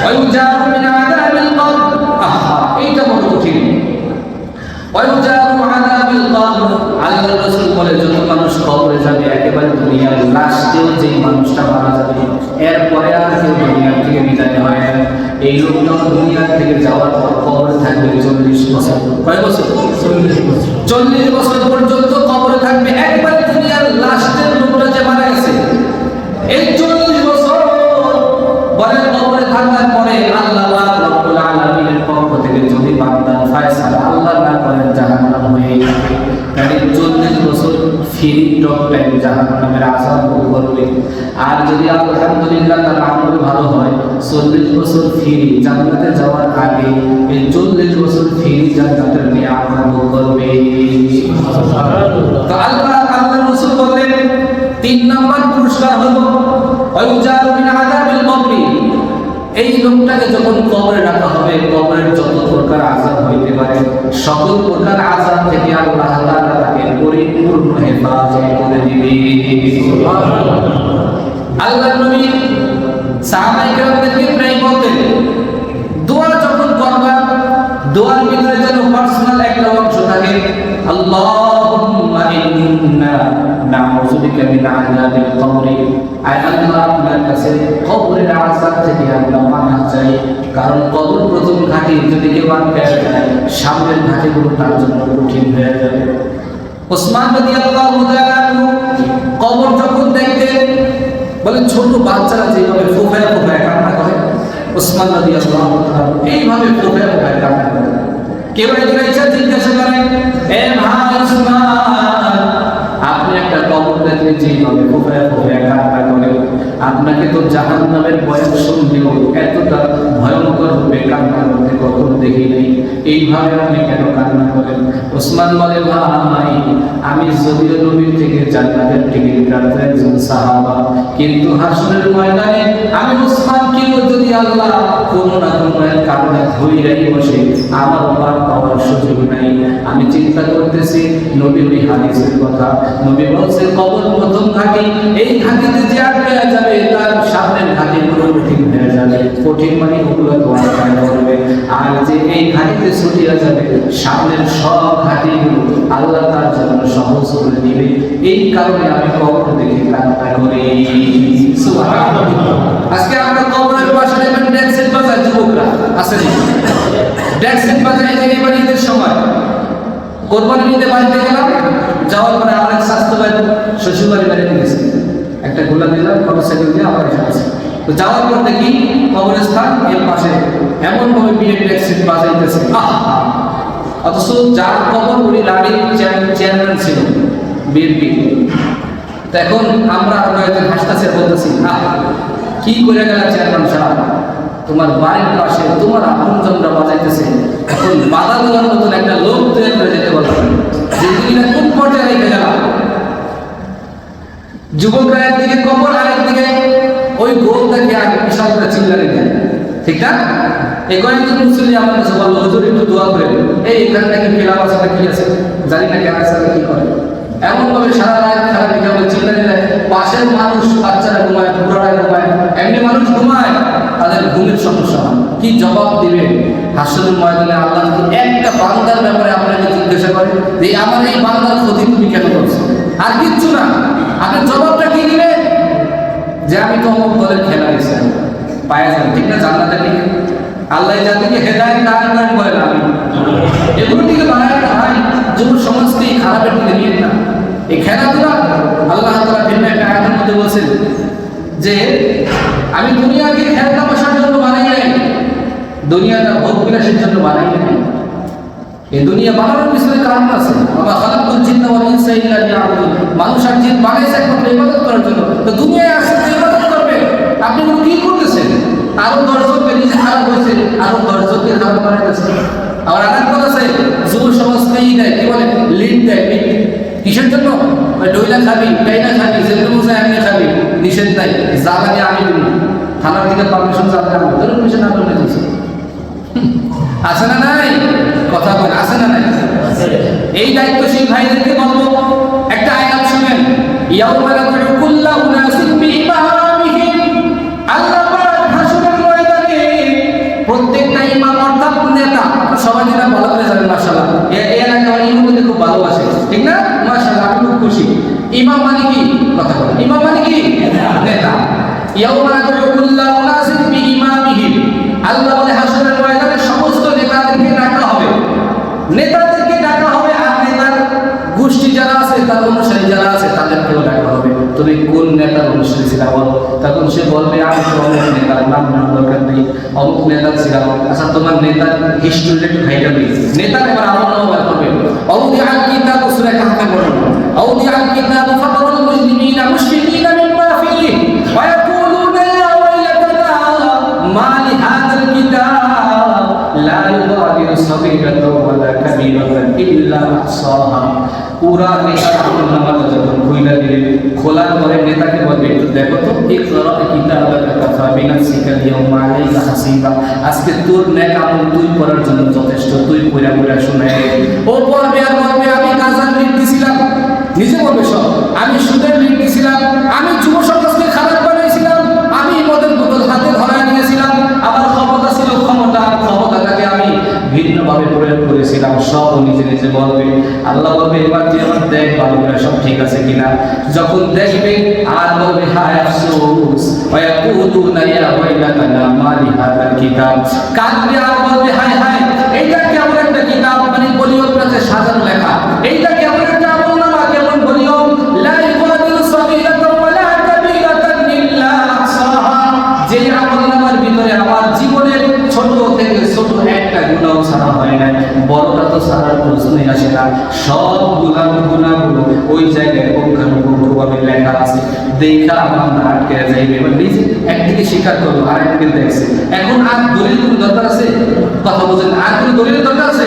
Speaker 1: ওয়ায়ুজারু মিন আযাবিল কবর। এইটা বড় কঠিন। ওয়ায়ুজারু আযাবিল কবর। আল্লাহর রাসূল বলে যত মানুষ কবরে যাবে, একেবারে দুনিয়ার লাস্টেও যে মানুষটা মারা যাবে, এরপরে আর কেউ দুনিয়া থেকে বিদায় হয় না, এই লোকটা দুনিয়া থেকে যাওয়ার পর কবরে থাকবে 40 বছর। কয় বছর? 40 বছর। 40 বছর পর্যন্ত কবরে থাকবে। একবারে দুনিয়ার লাস্টের লোকটা যে মারা গেছে, এই 40 বছর বলে কবরে থাকার পরে আল্লাহ রাব্বুল আলামিনের পক্ষ থেকে যদি বান্দার ফয়সালা আল্লাহ না করেন জাহান্নাম হয়ে যাবে, তাহলে 40 বছর ফ্রি টক টাইম জাহান্নামের আযাব ভোগ করবে। আর যদি আলহামদুলিল্লাহ তার আমল ভালো হয়, 40 বছর ফ্রি জান্নাতে যাওয়ার আগে এই 40 বছর ফ্রি জান্নাতের নিয়ামত ভোগ করবে। তো আল্লাহ রাসূল বলেন 3 নম্বর পুরস্কার হলো ওয়ায়ুজারু মিন আযাবিল কবরি। এই লোকটাকে যখন কবরে রাখা হবে, কবরের যত প্রকার আযাব হইতে পারে সকল প্রকার আযাব থেকে আল্লাহ তাআলা তাকে পরিপূর্ণ হেফাজত করে দিবে। সুবহানাল্লাহ। আল্লাহর নবী সাহাবায়ে কেরামদেরকে প্রায় বলতেন, দোয়া যখন করবা, দোয়ার ভিতরে যেন পার্সোনাল একটা অংশ থাকে, আল্লাহুম্মা ইন্না নাউযু বিকা মিন আযাবিল কবরি। আয় আল্লাহ, আপনার কাছে কবরের আযাব থেকে আমরা পানাহ চাই, কারণ কবর প্রথম ঘাটি যদি কেউ আটকে যায়, সামনের ঘাটিগুলো তার জন্য কঠিন হয়ে যাবে। ওসমান রাদিয়াল্লাহু তাআলা কবর যখন দেখতেন, বলে ছোট বাচ্চারা যেভাবে ফোফায়া কান্না করে, ওসমান রাদিয়াল্লাহু তাআলা এইভাবে ফোফায়া কান্না করে। কেউ এসে জিজ্ঞাসা করে, এ ভাই ওসমান, আপনি একটা কবর দেখলে যেভাবে ফোফায়া কান্না করে, আপনাকে তো জাহান্নামের বয়ান শুনলেও এতটা ভয়ঙ্কর হবে কান্নার মধ্যে কখনো দেখি নাই, এইভাবে আপনি কেন কান্না করেন? ওসমান বলে, ভাই আমি যদিও নবীর থেকে জান্নাতের টিকিট কাটতে একজন সাহাবা, কিন্তু হাসরের ময়দানে আমি ওসমানকেও যদি আল্লাহ কোনো না কোনো এক কারণে ধৈর্যই বসে, আমার পার পাওয়ার সুযোগ নাই। আমি চিন্তা করতেছি নবীর এই হাদিসের কথা, নবী বলছে কবর প্রথম ঘাটি, এই ঘাটিতে যে আটকে যাবে তার সামনের ঘাটিগুলো কঠিন হয়ে যাবে। কঠিন মানে ওগুলো দোয়া করবে, আর যে এই ঘাটিতে ছুটিয়া যাবে সামনের সব ঘাটিগুলো আল্লাহ তার জন্য সহজ করে দিবে। এই কারণে আমি কবর দেখে কান্না করি। সুবহানাল্লাহ। আজকে আমরা কবরের পাশে দেখবেন ড্যাক্সেট বাজায় যুবকরা আছে, ড্যাক্সেট বাজায় এই বাড়িতে সময় কোরবানি দিতে বাড়িতে গেলাম, যাওয়ার পরে আমার এক স্বাস্থ্য ভাই শ্বশুরবাড়ি বাড়িতে গেছে, একটা গোলা দিলাম মোটরসাইকেল দিয়ে আবার এসে আছে। তো যাওয়ার পর দেখি কবরস্থান এর পাশে এমনভাবে বিএড ট্যাক্সি বাজাইতেছে, অথচ যার কবর উনি লাড়ির চেয়ারম্যান ছিল বিএনপি। তো এখন আমরা কয়েকজন হাসতেছে, বলতেছি কি করে গেল চেয়ারম্যান সাহেব, তোমার বাড়ির পাশে তোমার আপনজনরা বাজাইতেছে, এখন বাধা দেওয়ার মতন একটা লোক তৈরি করে যেতে বলবেন যে তুমি না কোন পর্যায়ে রেখে গেলাম। যুবকরা একদিকে কবর, আরেকদিকে ওই গোলটাকে আগে বিশাল করে চিল্লানি দেয়, ঠিক না? এই কয়েকজন মুসলিম আমার কাছে বললো, হুজুর একটু দোয়া করে, এই এখানে নাকি খেলাম আছে, কি আছে জানি না, কেন আছে কি করে, এমন ভাবে সারা রাত খেলা দেখে বলে চিল্লানি দেয়। পাশের মানুষ, বাচ্চারা ঘুমায়, বুড়ারা ঘুমায়, এমনি মানুষ ঘুমায়, তাদের ঘুমের সমস্যা হয়। কি জবাব দিবে হাসরের ময়দানে? আল্লাহ একটা বান্দার ব্যাপারে আপনাকে জিজ্ঞাসা করে যে আমার এই বান্দার ক্ষতি তুমি কেন করছো, আর কিচ্ছু না। আপনি জবাবটা কি দিবেন? যে আমি তো অমুক দলের খেলা দিয়েছিলাম, পায়ে যান, ঠিক না? জান্নাতে ঠিক আল্লাহ জাতিকে হেদায়েত দান করেন বলে না, আমি এগুলো থেকে বানায় না হয় যুব সমাজকে এই খারাপের দিকে নিয়ে না। এই খেলাধুলা আল্লাহ তাআলা ভিন্ন একটা আয়াতের মধ্যে বলছেন যে আমি দুনিয়াকে খেলা তামাশার জন্য বানাই নাই, দুনিয়াটা ভোগ বিলাসের জন্য বানাই নাই। এই দুনিয়া বানানোর পিছনে কারণ আছে। ওয়া খালাকুল জিন্না ওয়াল ইনসা ইল্লা লিয়াবুদুন, মানুষ আর জিন বানাইছে একমাত্র ইবাদত করার জন্য। তো দুনিয়ায় আসছে তো ইবাদত করবে, আপনি কি করতেছেন? আরো 10 জনকে নিজে খারাপ হয়েছে, আরো 10 জনকে খারাপ বানাইতেছে। আবার আরেক কথা আছে, যুব সমাজকেই দেয়, কি বলে, লিড দেয়। কিসের জন্য? ডইলা খাবি, ডাইনা খাবি, যেগুলো মুসা এমনি খাবি, নিষেধ নাই, জ্বালানি আমি দিব, থানার থেকে পারমিশন চাপ দেবো, ধরুন নিষেধ না করলে দিচ্ছে। আছে না নাই? কথা বলে আছে না নাই? এই দায়িত্বশীল ভাইদেরকে বলবো, একটা আয়াত শুনেন, ইয়াউমা নাদউ কুল্লা উনাসিন বিইমামিহিম। আল্লাহ পাক হাসরের ময়দানে প্রত্যেকটা ইমাম অর্থাৎ নেতা, সবাই যেটা ভালো করে জানেন মাশাআল্লাহ, এর আগে আমার ইমামকে খুব ভালোবাসে, ঠিক না? মাশাআল্লাহ, আমি খুব খুশি। ইমাম মানে কি? কথা বলেন, ইমাম মানে কি? নেতা। ইয়াউমা নাদউ কুল্লা উনাসিন বিইমামিহিম। আল্লাহ বলে হাসরের ময়দানে সমস্ত নেতাদেরকে ডাকা হবে, নেতাদেরকে ডাকা হবে, আর নেতার গোষ্ঠী যারা আছে, তার অনুসারী যারা আছে, তাদেরকেও ডাকা হবে। তুমি কোন নেতার অনুসারী ছিলা বলো? তখন সে বলবে আমি তো অমুক নেতার, নাম নেওয়ার দরকার নেই, অমুক নেতা ছিলাম। আচ্ছা, তোমার নেতার হিস্ট্রি একটু ভাইটা নেই, নেতার এবার আমার নাম বার করবে। আউদি আল কিতাব, সূরা কাহফে বলুন, আউদি আল কিতাব ফাতারাল মুজলিমিনা মুশফিকিনা মিম্মা ফিহি ওয়া ইয়াকুলুনা ইয়া ওয়াইলাতানা মা লিহাযাল কিতাব লা ইউগাদিরু সাগীরাতাও ওয়ালা কাবীরাতান ইল্লা আহসাহা। পুরা নেতার আমলনামাটা যখন খুইলা দিলেন, খোলার পরে নেতাকে বলবে একটু দেখো তো, ইকরা কিতাবাকা কাফা বিনাফসিকা আল-ইয়াওমা আলাইকা হাসিবা। আজকে তোর নেক আমল তুই পড়ার জন্য যথেষ্ট, তুই পড়া পড়া শুনে। ও পড়বে আর বলবে আমি গাজার লিড দিছিলাম, নিজে বলবে সব, আমি সুদের লিড দিছিলাম, আমি যুব সমাজকে খারাপ বানাইছিলাম, আমি মদের বোতল হাতে ধরায় নিয়েছিলাম, আমার ক্ষমতা ছিল, ক্ষমতাটাকে আমি ভিন্নভাবে প্রয়োগ করেছিলাম, সব নিজে নিজে বলবে। আল্লাহ বলবে এবার তুই আমার দেখ ভালো করে সব ঠিক আছে কিনা। যখন দেখবে আর বলবে হায় আফসোস, ওয়া ইয়াকুলুনা ইয়া ওয়াইলাতানা মা লিহাযাল কিতাব। কাঁদবে আর বলবে হায় হায়, এইটা কেমন একটা কিতাব, মানে বলিয়ম কাছে সাজানো লেখা, এইটা কেমন একটা আমলনামা, কেমন বলিয়ম, লা ইউগাদিরু সাগীরাতাও ওয়ালা কাবীরাতান ইল্লা আহসাহা। যে আমলনামার ভিতরে আমার জীবনের ছোট থেকে ছোট একটা গুনাহ ছাড়া হয় না, বড়টা তো ছাড়ার প্রশ্নই আসে না। সব গুনাহগুলো ওই জায়গায় পুঙ্খানুপুঙ্খভাবে লেখা আছে, দেখা আমার না আটকে যাইবে। এবার নিজে একদিকে স্বীকার করলো, আর একদিকে দেখছে। এখন আর দলিল কোনো দরকার আছে? কথা বলছেন, আর কোনো দলিলের দরকার আছে?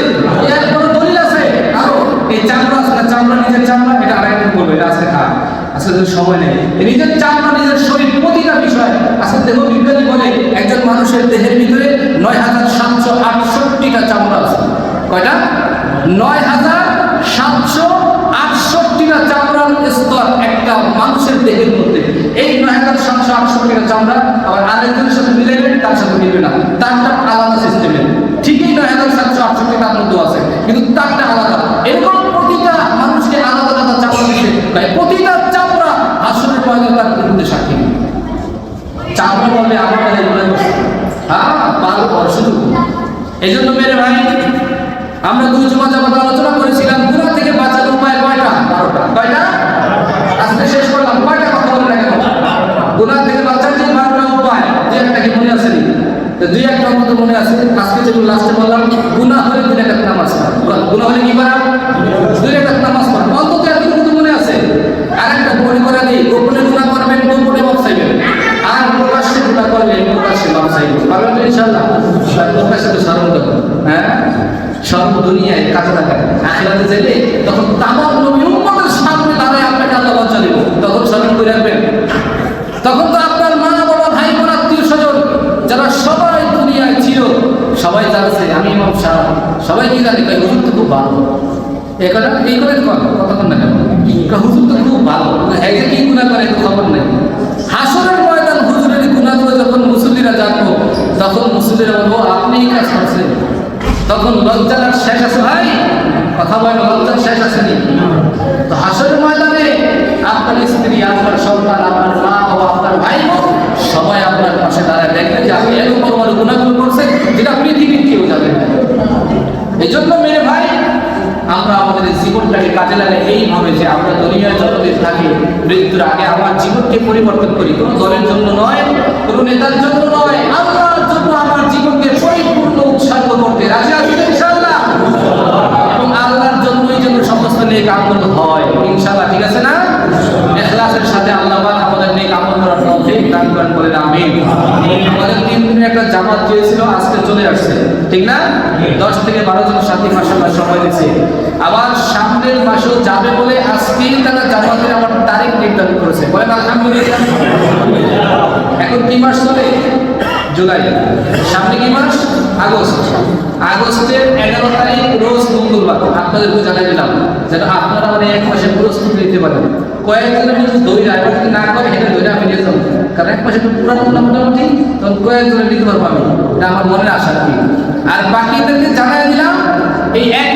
Speaker 1: এর কোনো দলিল আছে? আরো এই চামড়া আছে না, চামড়া, নিজের চামড়া, এটা আরেকদিন বলবে, এটা আজকে খা, আজকে যদি সময় নেই। নিজের চামড়া, নিজের শরীর, প্রতিটা বিষয়। আজকে দেহ বিজ্ঞানী বলে একজন মানুষের দেহের ভিতরে ৯৭৬৮টা চামড়া আছে। কয়টা? ৯৭৬৮টা চামড়ার স্তর একটা মানুষের দেহের মধ্যে। এই ৯৭৬৮টা চামড়া আবার আরেকজনের সাথে মিলাইবেন, তার সাথে মিলবে না, তারটা আলাদা সিস্টেমের। ঠিকই ৯৭৬৮টার মধ্যে আছে, কিন্তু তারটা আলাদা। এরকম প্রতিটা মানুষকে আলাদা আলাদা চামড়া দিচ্ছে, প্রতিটা চামড়া হাসরের ময়দানে তার বিরুদ্ধে সাক্ষী। চামড়া বলবে আমার এগুলো, হ্যাঁ পারবো শুধু। এই জন্য মেরে ভাই, আমরা 2 জমা যাবত আলোচনা করেছিলাম মনে আছে আজকে যেগুলো লাস্টে বললাম, গুনাহ হলে 2 রাকাত নামাজ পড়া, গুনাহ হলে কি করা? 2 রাকাত নামাজ পড়া, অন্তত এতটুকু মনে আছে। আরেকটা মনে করে দিই, গোপনে গুনাহ করবেন, গোপনে মাপ চাইবেন, আর প্রকাশ্যে গুনাহ করলে প্রকাশ্যে মাপ চাইবেন, পারবেন তো ইনশাআল্লাহ? প্রকাশ্যে তো স্মরণ করবেন, হ্যাঁ সর্ব দুনিয়ায় কাছে থাকেন, আখিরাতে যেতে তখন তামাম নবী উম্মতের সামনে দাঁড়ায় আপনাকে আল্লাহ লজ্জা দিব, তখন স্মরণ করে রাখবেন। তখন তো আপনার মা বাবা ভাই বোন আত্মীয় স্বজন যারা সবাই দুনিয়ায় ছিল সবাই জানছে আমি ইমাম সাহেব, সবাই কি জানে কই হুজুর তো খুব ভালো, এই করে কতক্ষণ না কেন হুজুর তো খুব ভালো, একে কি গুনাহ করে তো খবর নেই। হাসরের ময়দান হুজুরের গুনাহগুলো যখন মুসল্লিরা জানবো তখন মুসল্লিরা বলবো আপনি এই কাজ করছেন, তখন লজ্জার আর শেষ আছে ভাই, কথা বলেন লজ্জার শেষ আছে নি? তো হাসরের ময়দানে আপনার স্ত্রী, আপনার সন্তান, আপনার মা বাবা, আপনার ভাই বোন সবাই আপনার পাশে দাঁড়ায় দেখবেন যে আপনি এত বড় বড় গুনাহগুলো করছেন যেটা পৃথিবীর কেউ যাবে না। এই জন্য মেরে ভাই আমরা আমাদের জীবনটাকে কাজে লাগাই এইভাবে যে আমরা দুনিয়ায় যতদিন থাকি মৃত্যুর আগে আমার জীবনকে পরিবর্তন করি, কোনো দলের জন্য নয়, কোনো নেতার জন্য নয়, আল্লাহর জন্য আমার জীবনকে পরিপূর্ণ উৎসর্গ করতে রাজি আছি ইনশাআল্লাহ, এবং আল্লাহর জন্যই যেন সমস্ত নেক আমল হয় ইনশাআল্লাহ, ঠিক আছে না? ইখলাসের সাথে আল্লাহ পাক আমাদের নেক আমল করার তৌফিক দান করেন, বলেন আমিন। আমাদের 3 দিনের একটা জামাত হয়েছিল, আজকে চলে আসছে, ঠিক না? 10 থেকে 12 জন সাথী মাশাআল্লাহ সময় দিয়েছে, আবার সামনের মাসেও যাবে বলে আজকেই তারা জামাতের আমার তারিখ নির্ধারণ করেছে, বলেন আলহামদুলিল্লাহ। এখন কি মাস চলে? জুলাই, সামনে কি মাস? আগস্ট। আগস্টের 11 তারিখ রোজ মঙ্গলবার, আপনাদেরকে জানাই দিলাম যেন আপনারা মানে 1 মাসের প্রস্তুতি নিতে পারেন। কয়েকজনের কিন্তু দইরা এবার যদি না করে এটা দইরা আমি নিয়ে যাবো, কারণ 1 মাসে তো পুরো মোটামুটি, তখন কয়েকজনের নিতে পারবো আমি, এটা আমার মনের আশা কি। আর বাকিদেরকে জানাই দিলাম এই 1